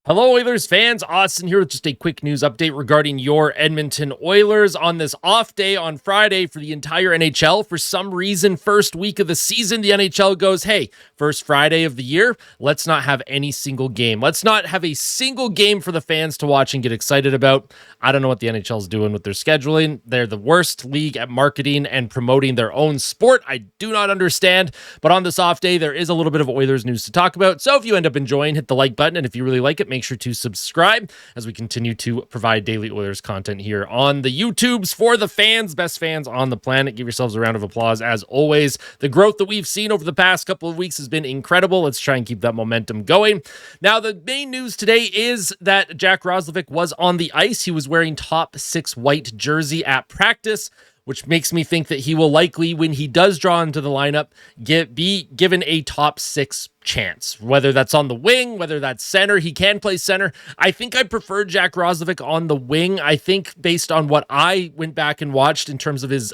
Hello, Oilers fans. Austin here with just a quick news update regarding your Edmonton Oilers on this off day on Friday for the entire NHL. For some reason, first week of the season, the NHL goes, hey, first Friday of the year, let's not have any single game. Let's not have a single game for the fans to watch and get excited about. I don't know what the NHL is doing with their scheduling. They're the worst league at marketing and promoting their own sport. I do not understand. But on this off day, there is a little bit of Oilers news to talk about. So if you end up enjoying, hit the like button. And if you really like it, make sure to subscribe as we continue to provide daily Oilers content here on the YouTubes for the fans, best fans on the planet. Give yourselves a round of applause as always. The growth that we've seen over the past couple of weeks has been incredible. Let's try and keep that momentum going. Now, the main news today is that Jack Roslovic was on the ice. He was wearing top 6 white jersey at practice, which makes me think that he will likely, when he does draw into the lineup, be given a top 6 chance. Whether that's on the wing, whether that's center, he can play center. I think I prefer Jack Roslovic on the wing. I think based on what I went back and watched in terms of his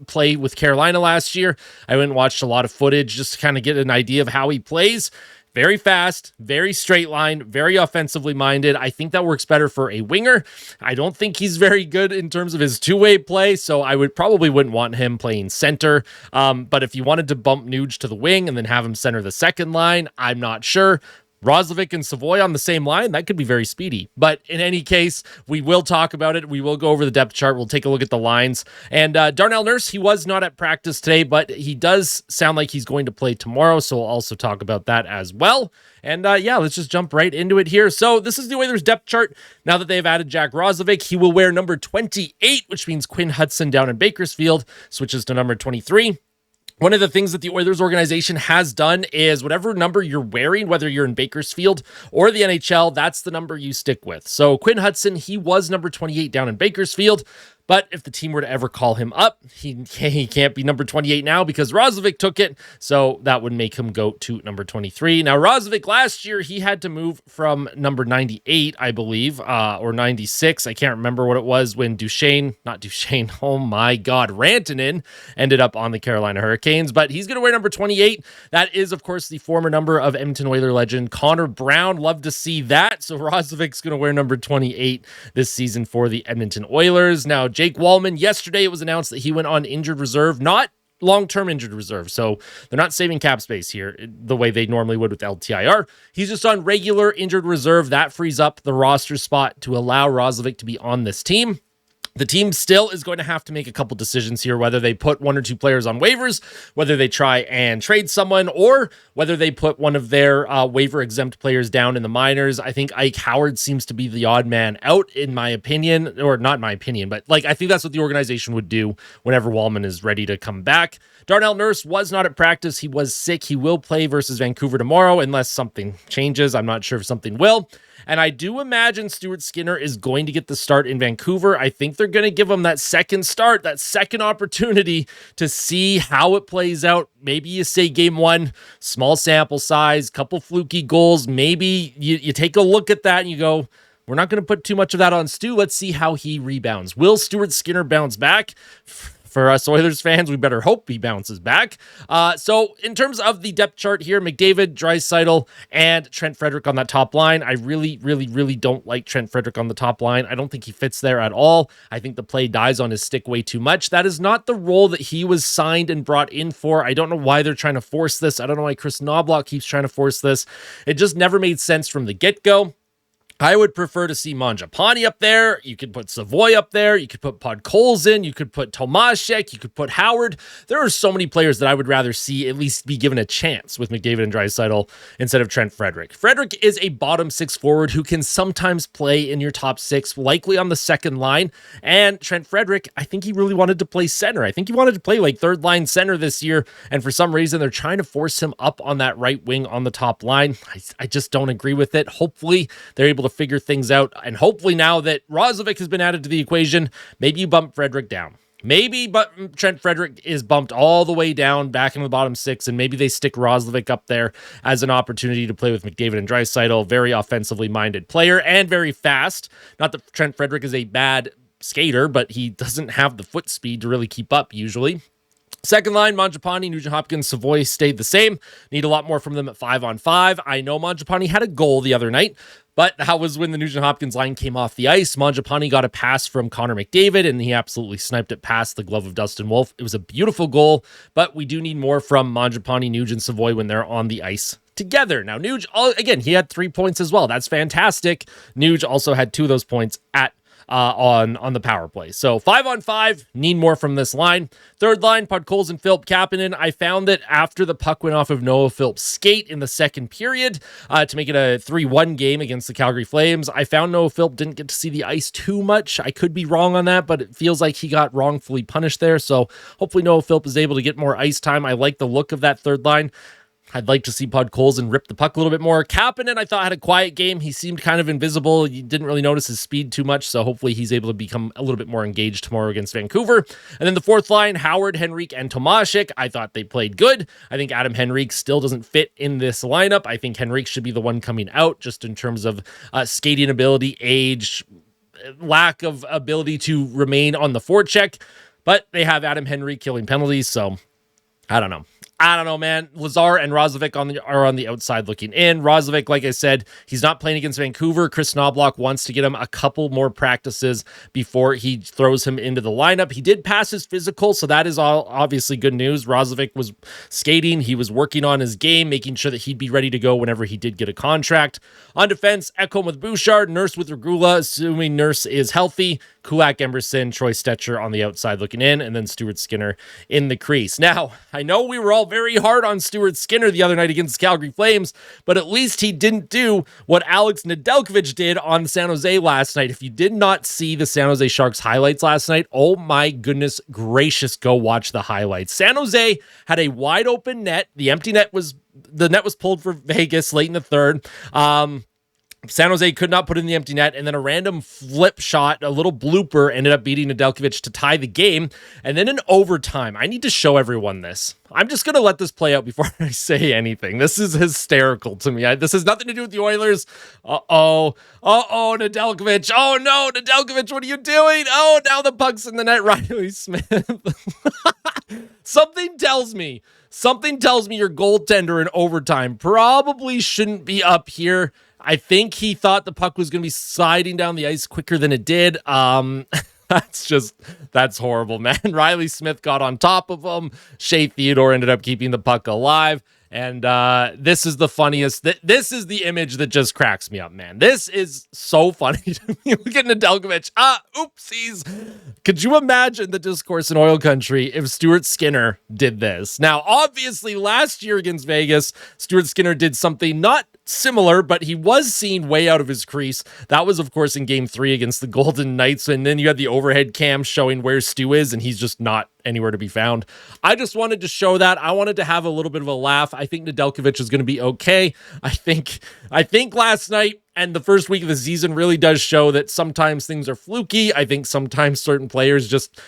play with Carolina last year, I went and watched a lot of footage just to kind of get an idea of how he plays. Very fast, very straight line, very offensively minded. I think that works better for a winger. I don't think he's very good in terms of his two-way play, so I wouldn't want him playing center. But if you wanted to bump Nuge to the wing and then have him center the second line, I'm not sure. Roslovic and Savoy on the same line, that could be very speedy. But in any case, we will talk about it. We will go over the depth chart. We'll take a look at the lines. And Darnell Nurse, he was not at practice today, but he does sound like he's going to play tomorrow, so we'll also talk about that as well. And let's just jump right into it here. So this is the Oilers depth chart. Now that they've added Jack Roslovic, he will wear number 28, which means Quinn Hudson down in Bakersfield switches to number 23. One of the things that the Oilers organization has done is whatever number you're wearing, whether you're in Bakersfield or the NHL, that's the number you stick with. So Quinn Hudson, he was number 28 down in Bakersfield. But if the team were to ever call him up, he can't be number 28 now because Roslovic took it. So that would make him go to number 23. Now, Roslovic last year, he had to move from number 98, I believe, or 96. I can't remember what it was when Rantanen ended up on the Carolina Hurricanes. But he's going to wear number 28. That is, of course, the former number of Edmonton Oilers legend Connor Brown. Love to see that. So Roslovic's going to wear number 28 this season for the Edmonton Oilers. Now, Jake Wallman, yesterday it was announced that he went on injured reserve, not long-term injured reserve. So they're not saving cap space here the way they normally would with LTIR. He's just on regular injured reserve. That frees up the roster spot to allow Roslovic to be on this team. The team still is going to have to make a couple decisions here, whether they put one or two players on waivers, whether they try and trade someone, or whether they put one of their waiver-exempt players down in the minors. I think Ike Howard seems to be the odd man out, in my opinion, or not my opinion, but I think that's what the organization would do whenever Wallman is ready to come back. Darnell Nurse was not at practice. He was sick. He will play versus Vancouver tomorrow unless something changes. I'm not sure if something will. And I do imagine Stuart Skinner is going to get the start in Vancouver. I think they're going to give him that second start, that second opportunity to see how it plays out. Maybe you say game 1, small sample size, couple fluky goals. Maybe you take a look at that and you go, we're not going to put too much of that on Stu. Let's see how he rebounds. Will Stuart Skinner bounce back? For us Oilers fans, we better hope he bounces back. So in terms of the depth chart here, McDavid, Draisaitl, and Trent Frederic on that top line. I really don't like Trent Frederic on the top line. I don't think he fits there at all. I think the play dies on his stick way too much. That is not the role that he was signed and brought in for. I don't know why they're trying to force this. I don't know why Chris Knobloch keeps trying to force this. It just never made sense from the get-go. I would prefer to see Mangiapane up there. You could put Savoy up there. You could put Podkolzin. You could put Tomaszek. You could put Howard. There are so many players that I would rather see at least be given a chance with McDavid and Draisaitl instead of Trent Frederic. Frederic is a bottom 6 forward who can sometimes play in your top 6, likely on the second line. And Trent Frederic, I think he really wanted to play center. I think he wanted to play like third line center this year. And for some reason, they're trying to force him up on that right wing on the top line. I just don't agree with it. Hopefully, they're able to figure things out, and hopefully now that Roslovic has been added to the equation, maybe you bump Frederic down. But Trent Frederic is bumped all the way down back in the bottom 6, and maybe they stick Roslovic up there as an opportunity to play with McDavid and Draisaitl, very offensively minded player and very fast. Not that Trent Frederic is a bad skater, but he doesn't have the foot speed to really keep up usually. Second line, Mangiapane, Nugent-Hopkins, Savoy stayed the same. Need a lot more from them at 5-on-5. I know Mangiapane had a goal the other night, But that was when the Nugent-Hopkins line came off the ice. Mangiapane got a pass from Connor McDavid, and he absolutely sniped it past the glove of Dustin Wolf. It was a beautiful goal, but we do need more from Mangiapane, Nugent, Savoy when they're on the ice together. Now, Nuge, again, he had 3 points as well. That's fantastic. Nuge also had 2 of those points at on the power play. So 5-on-5, need more from this line. Third line, Podkolzin and Philip Kapanen. I found that after the puck went off of Noah Philp's skate in the second period to make it a 3-1 game against the Calgary Flames, I found Noah Philp didn't get to see the ice too much. I could be wrong on that, but it feels like he got wrongfully punished there. So hopefully Noah Philp is able to get more ice time. I like the look of that third line. I'd like to see Podkolzin rip the puck a little bit more. Kapanen, I thought, had a quiet game. He seemed kind of invisible. You didn't really notice his speed too much, so hopefully he's able to become a little bit more engaged tomorrow against Vancouver. And then the fourth line, Howard, Henrique, and Tomashik. I thought they played good. I think Adam Henrique still doesn't fit in this lineup. I think Henrique should be the one coming out, just in terms of skating ability, age, lack of ability to remain on the forecheck. But they have Adam Henrique killing penalties, so I don't know. Man. Lazar and Roslovic are on the outside looking in. Roslovic, like I said, he's not playing against Vancouver. Chris Knobloch wants to get him a couple more practices before he throws him into the lineup. He did pass his physical, so that is all obviously good news. Roslovic was skating. He was working on his game, making sure that he'd be ready to go whenever he did get a contract. On defense, Ekholm with Bouchard, Nurse with Regula, assuming Nurse is healthy. Kulak, Emerson, Troy Stetcher on the outside looking in, and then Stuart Skinner in the crease. Now, I know we were all very hard on Stuart Skinner the other night against the Calgary Flames, but at least he didn't do what Alex Nedeljkovic did on San Jose last night. If you did not see the San Jose Sharks highlights last night, oh my goodness gracious, go watch the highlights. San Jose had a wide open net. The net was pulled for Vegas late in the third. San Jose could not put in the empty net, and then a random flip shot, a little blooper, ended up beating Nedeljkovic to tie the game. And then in overtime, I need to show everyone this. I'm just going to let this play out before I say anything. This is hysterical to me. This has nothing to do with the Oilers. Nedeljkovic. Oh no, Nedeljkovic, what are you doing? Oh, now the puck's in the net, Riley Smith. Something tells me your goaltender in overtime probably shouldn't be up here. I think he thought the puck was going to be sliding down the ice quicker than it did. That's horrible, man. Riley Smith got on top of him. Shea Theodore ended up keeping the puck alive. And this is the funniest. This is the image that just cracks me up, man. This is so funny to me. Look at Nedeljkovic. Oopsies. Could you imagine the discourse in Oil Country if Stuart Skinner did this? Now, obviously, last year against Vegas, Stuart Skinner did something not similar, but he was seen way out of his crease. That was, of course, in Game 3 against the Golden Knights, and then you had the overhead cam showing where Stu is, and he's just not anywhere to be found. I just wanted to show that. I wanted to have a little bit of a laugh. I think Nedeljkovic is going to be okay. I think last night and the first week of the season really does show that sometimes things are fluky. I think sometimes certain players just,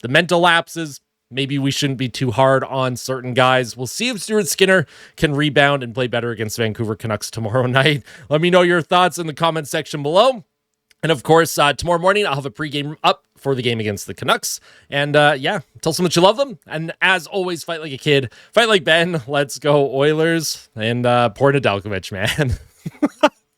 the mental lapses, maybe we shouldn't be too hard on certain guys. We'll see if Stuart Skinner can rebound and play better against Vancouver Canucks tomorrow night. Let me know your thoughts in the comment section below. And of course, tomorrow morning, I'll have a pregame up for the game against the Canucks. And tell someone you love them. And as always, fight like a kid. Fight like Ben. Let's go Oilers. And poor Nedeljkovic, man.